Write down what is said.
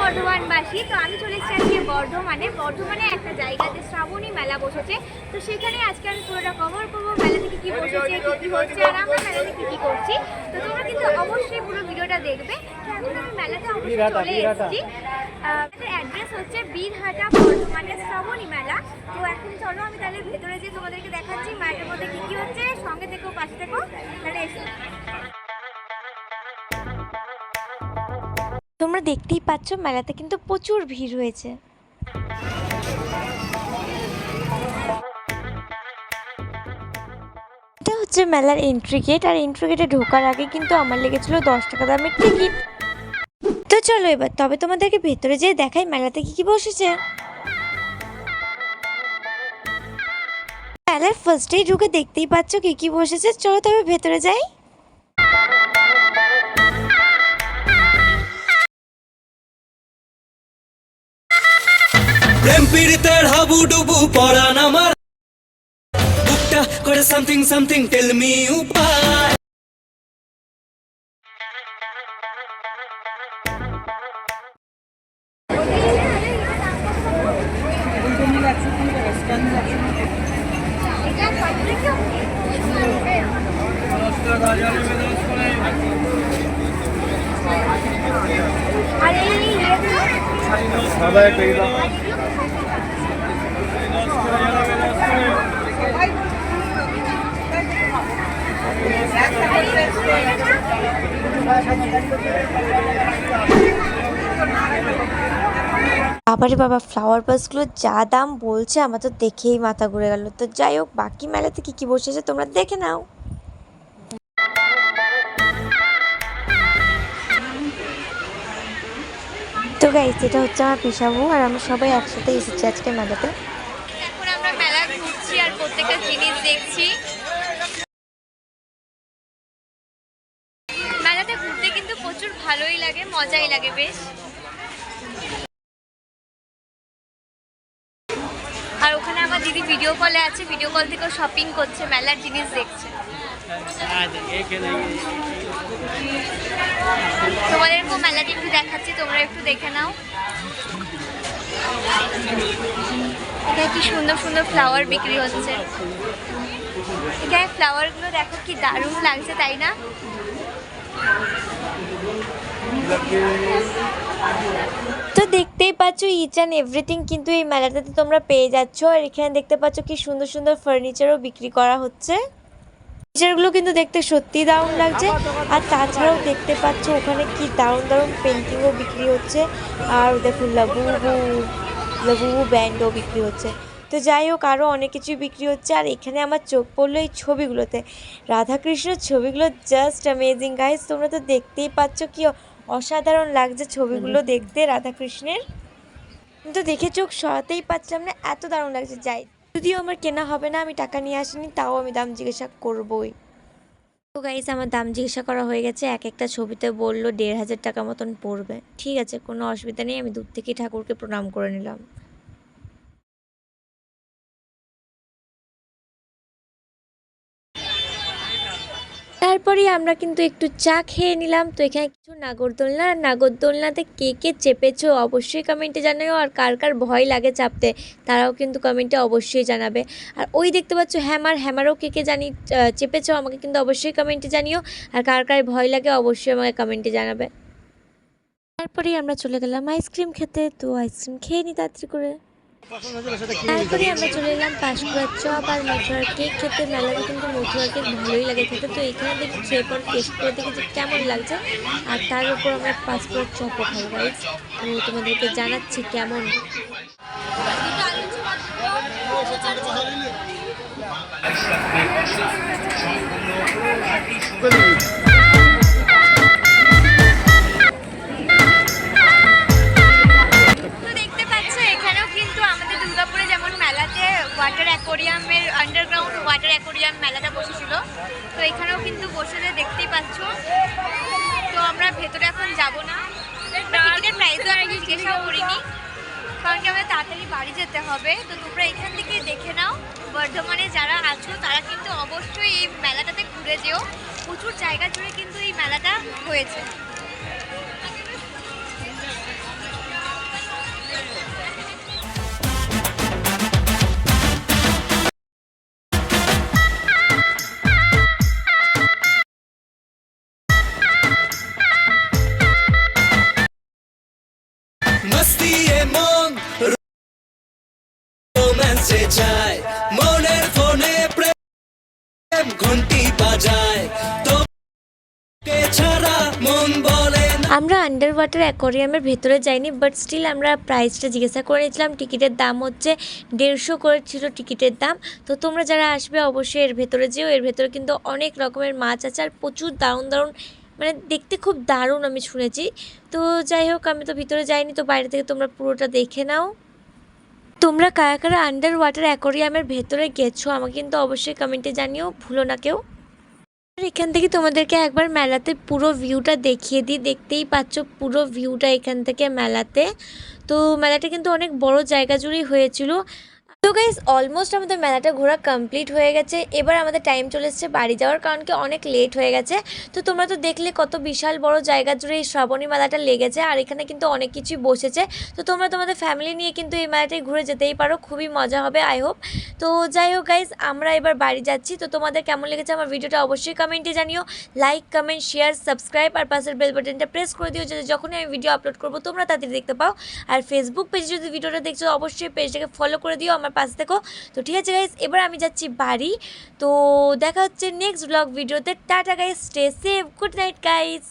বর্ধমানবাসী। তো আমি চলে এসেছি আজকে বর্ধমানে একটা জায়গাতে শ্রাবণী মেলা বসেছে। তো সেখানে আজকে আমি পুরোটা কভার করবো, মেলা থেকে কী বসেছে, কী হচ্ছে, আর আমরা মেলাতে কী করছি। তো তোমরা কিন্তু অবশ্যই পুরো ভিডিওটা দেখবে। তো এখন আমি মেলাতে অবশ্যই চলে এসেছি। অ্যাড্রেস হচ্ছে বীরহাটা, বর্ধমানের শ্রাবণী মেলা। তো এখন চলো আমি তাহলে ভেতরে যে তোমাদেরকে দেখাচ্ছি মেলাটার মধ্যে কী হচ্ছে। সঙ্গে থেকো, পাশে থেকো, তাহলে এসে তোমরা দেখতেই পাচ্ছ মেলাতে কিন্তু প্রচুর ভিড় হয়েছে। এটা হচ্ছে মেলার এন্ট্রি গেট, আর এন্ট্রি গেটে ঢোকার আগে কিন্তু আমার লেগেছিল 10 টাকা দামের টিকিট। তো চলো এবার তবে তোমাদেরকে ভেতরে যেয়ে দেখাই মেলাতে কি বসেছে। মেলার ফার্স্টেই ঢুকে দেখতেই পাচ্ছ কি বসেছে। চলো তবে ভেতরে যাই। প্রেম পীড়িতের হাবুডুবু পরান আমার বুকটা করে সামথিং সামথিং টেল মি উপায়। সাদা একটা বাবারে বাবা, ফ্লাওয়ার বাসগুলো যা দাম বলছে আমার তো দেখেই মাথা ঘুরে গেল। তো যাই হোক, বাকি মেলাতে কি বসেছে তোমরা দেখে নাও। তো গাইস, এটা হচ্ছে আমার পিসাবু, আর আমরা সবাই একসাথে এসেছি আজকে মেলাতে। এখন আমরা মেলা ঘুরছি আর প্রত্যেকটা জিনিস দেখছি। মেলাতে ঘুরতে কিন্তু প্রচুর ভালোই লাগে, মজাই লাগে বেশ। আর ওখানে আমার দিদি ভিডিও কলে আছে, ভিডিও কল থেকেও শপিং করছে, মেলার জিনিস দেখছে। তোমাদেরকেও মেলাটি একটু দেখাচ্ছি, তোমরা একটু দেখে নাও। এখানে কি সুন্দর সুন্দর ফ্লাওয়ার বিক্রি হচ্ছে। এখানে ফ্লাওয়ারগুলো দেখো কি দারুণ লাগছে, তাই না? তো দেখতেই পাচ্ছ ইচ অ্যান্ড এভরিথিং কিন্তু এই মেলাটাতে তোমরা পেয়ে যাচ্ছ। আর এখানে দেখতে পাচ্ছ কি সুন্দর সুন্দর ফার্নিচারও বিক্রি করা হচ্ছে। ফার্নিচারগুলো কিন্তু দেখতে সত্যিই দারুণ লাগছে। আর তাছাড়াও দেখতে পাচ্ছ ওখানে কি দারুণ দারুণ পেন্টিংও বিক্রি হচ্ছে। আর দেখুন লাবুবু ব্যান্ডও বিক্রি হচ্ছে। তো যাই হোক, আরও অনেক কিছুই বিক্রি হচ্ছে। আর এখানে আমার চোখ পড়লো এই ছবিগুলোতে, রাধাকৃষ্ণের ছবিগুলো জাস্ট অ্যামেজিং গাইস। তোমরা তো দেখতেই পাচ্ছ কি অসাধারণ লাগছে ছবিগুলো দেখতে রাধাকৃষ্ণের। কিন্তু দেখে চোখ সরাতেই পারছিলাম না, এত দারুণ লাগছে। যাই, যদিও আমার কেনা হবে না, আমি টাকা নিয়ে আসিনি, তাও আমি দাম জিজ্ঞাসা করবোই। তো গাইস, আমার দাম জিজ্ঞাসা করা হয়ে গেছে। এক একটা ছবিতে বললো 1500 টাকা মতন পড়বে। ঠিক আছে, কোনো অসুবিধা নেই, আমি দূর থেকেই ঠাকুরকে প্রণাম করে নিলাম। তারপরে আমরা কিন্তু একটু চা খেয়ে নিলাম। তো এখানে কিছু নাগরদোলনাতে কে কে চেপেছো অবশ্যই কমেন্টে জানাও। আর কার কার ভয় লাগে চাপতে তারাও কিন্তু কমেন্টে অবশ্যই জানাবে। আর ওই দেখতে পাচ্ছ হ্যামারও কে কে চেপেছো আমাকে কিন্তু অবশ্যই কমেন্টে জানিও। আর কার কার ভয় লাগে অবশ্যই আমাকে কমেন্টে জানাবে। তারপরেই আমরা চলে গেলাম আইসক্রিম খেতে। তো আইসক্রিম খেয়ে নিই তাড়াতাড়ি করে। তারপরে আমরা চলে এলাম পাঁশকুড়ার চপ আর মথুরার কেক খেতে। মেলাতে কিন্তু মথুরার কেক ভালোই লাগে খেতে। তো এখানে দেখি খেয়ে পর টেস্ট করে দেখি যে কেমন লাগছে। আর তার উপর আমরা পাঁশকুড়ার চপও খাই গাইস। তো তোমাদেরকে জানাচ্ছি কেমন। ওয়াটার অ্যাকোরিয়ামের আন্ডারগ্রাউন্ড ওয়াটার অ্যাকোরিয়াম মেলাটা বসেছিল। তো এখানেও কিন্তু বসে দেখতেই পাচ্ছ। তো আমরা ভেতরে এখন যাব না, টিকিটের প্রাইসও আমি জিজ্ঞাসাও করিনি, কারণ কি আমাদের তাড়াতাড়ি বাড়ি যেতে হবে। তো তোমরা এখান থেকে দেখে নাও। বর্ধমানে যারা আছো তারা কিন্তু অবশ্যই এই মেলাটাতে ঘুরে যেও। প্রচুর জায়গা জুড়ে কিন্তু এই মেলাটা হয়েছে। মস্তি এ মন রোম্যান্সে যায় মনের ফোনে প্রেম ঘন্টি বাজায় তোকে ছাড়া মন বলে না। আমরা আন্ডার ওয়াটার অ্যাকোয়ারিয়ামের ভেতরে যাইনি, বাট স্টিল আমরা প্রাইসটা জিজ্ঞাসা করে নিয়েছিলাম। টিকিটের দাম হচ্ছে 150 করে ছিল টিকিটের দাম। তো তোমরা যারা আসবে অবশ্যই এর ভেতরে যেও। এর ভেতরে কিন্তু অনেক রকমের মাছ আছে আর প্রচুর দারুণ দারুণ, মানে দেখতে খুব দারুণ আমি শুনেছি। তো যাই হোক, আমি তো ভিতরে যাইনি, তো বাইরে থেকে তোমরা পুরোটা দেখে নাও। তোমরা কারা কারা আন্ডার ওয়াটার অ্যাকোয়ারিয়ামের ভেতরে গেছো আমাকে কিন্তু অবশ্যই কমেন্টে জানিও, ভুলো না কেউ। আর এখান থেকে তোমাদেরকে একবার মেলাতে পুরো ভিউটা দেখিয়ে দিই। দেখতেই পাচ্ছ পুরো ভিউটা এখান থেকে মেলাতে। তো মেলাটা কিন্তু অনেক বড় জায়গা জুড়েই হয়েছিল। তো গাইস, অলমোস্ট আমাদের মেলাটা ঘোরা কমপ্লিট হয়ে গেছে। এবার আমাদের টাইম চলে এসেছে বাড়ি যাওয়ার, কারণ কি অনেক লেট হয়ে গেছে। তো তোমরা তো দেখলে কত বিশাল বড় জায়গা জুড়ে এই শ্রাবণী মেলাটা লেগেছে, আর এখানে কিন্তু অনেক কিছুই বসেছে। তো তোমরা তোমাদের ফ্যামিলি নিয়ে কিন্তু এই মেলাটায় ঘুরে যেতেই পারো, খুবই মজা হবে আই হোপ। তো যাই হোক গাইস, আমরা এবার বাড়ি যাচ্ছি। তো তোমাদের কেমন লেগেছে আমার ভিডিওটা অবশ্যই কমেন্টে জানিও। লাইক, কমেন্ট, শেয়ার, সাবস্ক্রাইব আর পাশের বেল বাটনটা প্রেস করে দিও, যাতে যখনই আমি ভিডিও আপলোড করবো তোমরা তাড়াতাড়ি দেখতে পাও। আর ফেসবুক পেজে যদি ভিডিওটা দেখছো অবশ্যই পেজটাকে ফলো করে দিও, আমার পাশে থেকো। তো ঠিক আছে গাইস, এবার আমি যাচ্ছি বাড়ি। তো দেখা হচ্ছে নেক্সট ব্লগ ভিডিওতে। Tata guys, stay safe, good night guys.